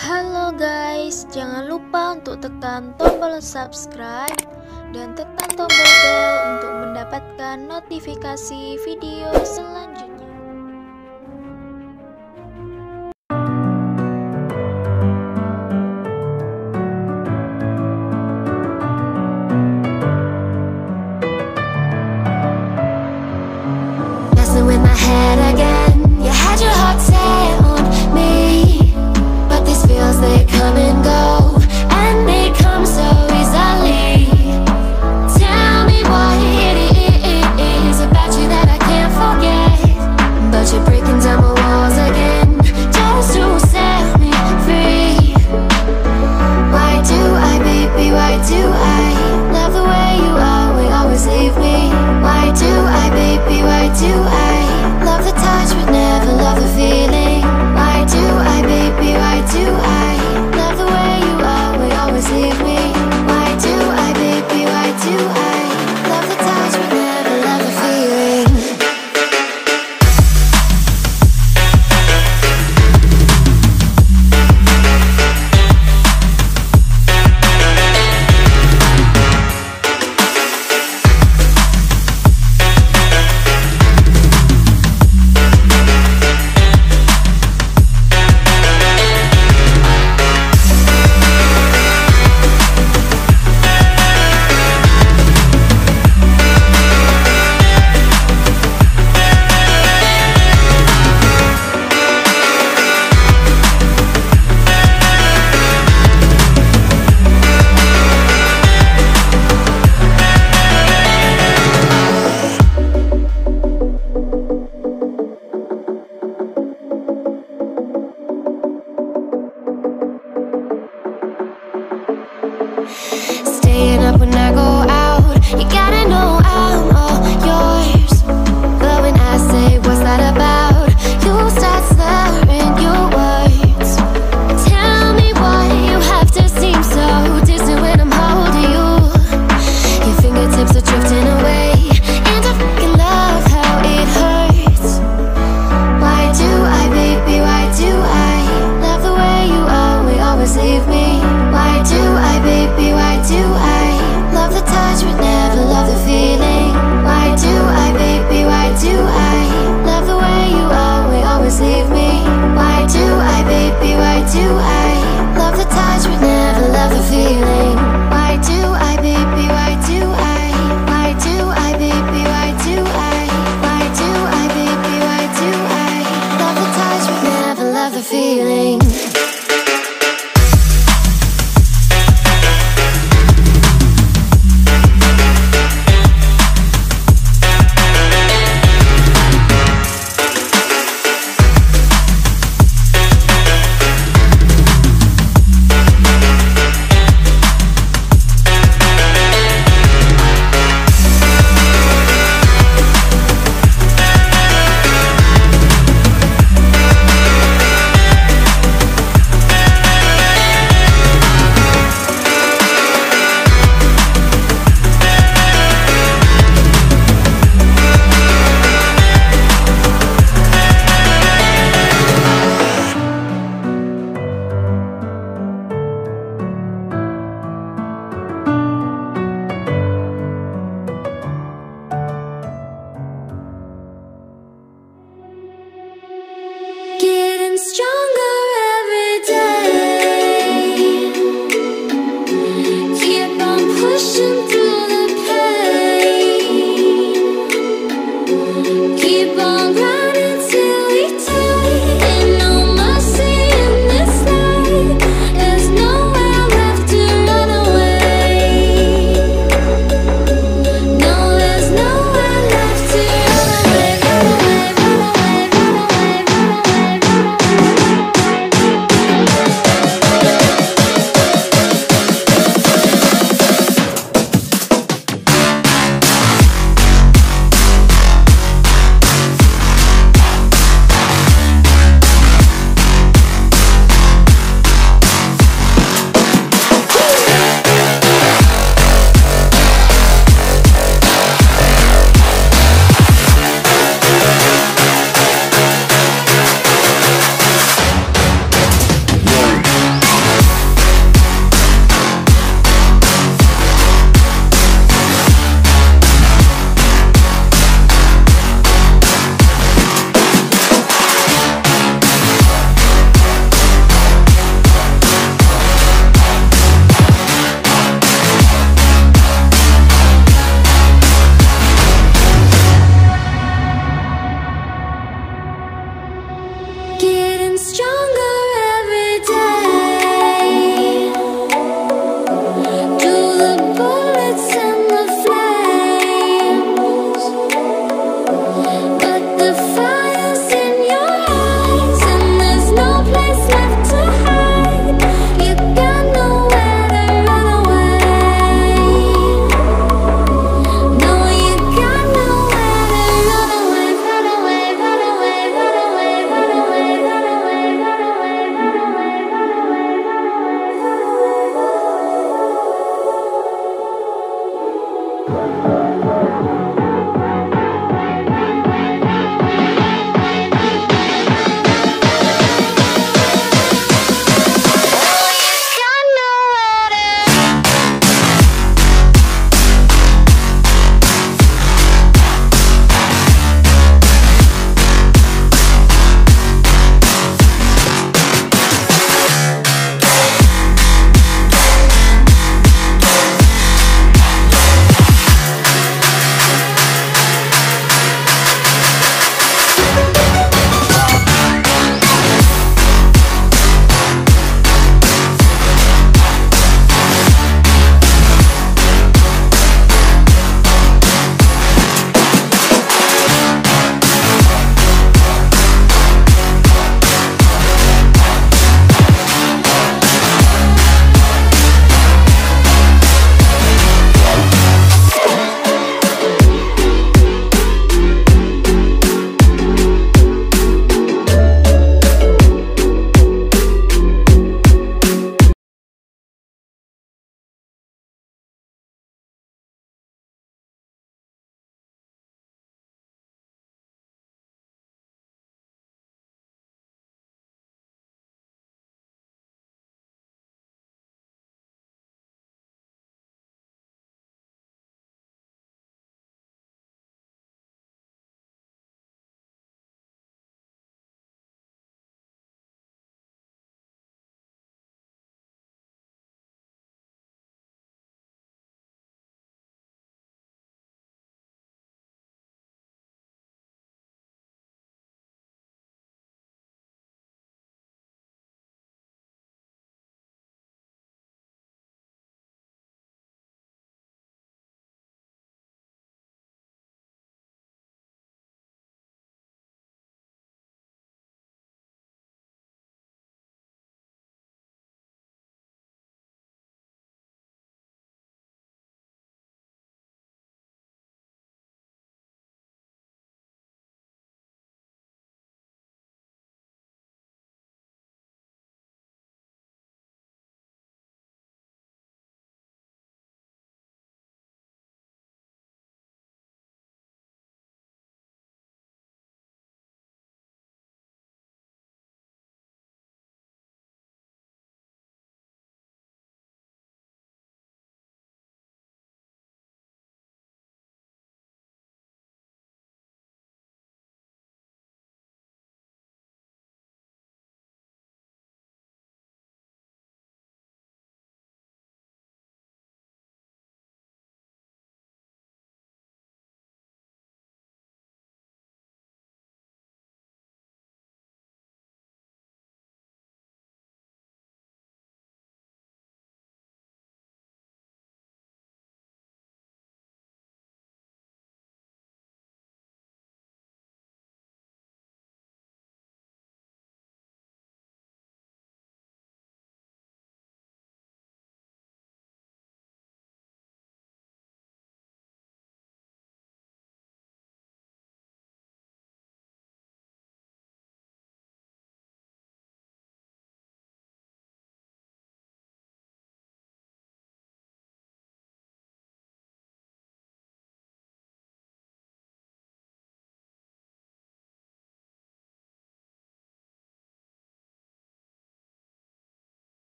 Halo guys, jangan lupa untuk tekan tombol subscribe dan tekan tombol bel untuk mendapatkan notifikasi video selanjutnya. Messing with my head again. You had your heart set on me, but these feels, they come and go, and they come so easily. Tell me what it is about you that I can't forget, but you're breaking down my walls again, just to set me free. Why do I, baby, why do I love the way you always leave me? Why do I, baby, why do I love the touch but never love the feeling? Why do I, baby, why do I love the way you always leave me? Why do I, baby, why do I love the touch but never love the feeling? Staying up when I go out, you gotta know I'm all yours. But when I say what's that about, you start slurring your words. Tell me why you have to seem so distant when I'm holding you. Your fingertips are drifting away, and I fucking love how it hurts. Why do I, baby, why do I love the way you always leave me? Why do I, baby, why do I love the touch but never love the feeling? Why do I, baby, why do I love the way you always leave me? Why do I, baby, why do I love the touch but never love the feeling? Why do I, baby, why do I? Why do I, baby, why do I? Why do I, baby, why do I love the touch but never love the feeling? strong.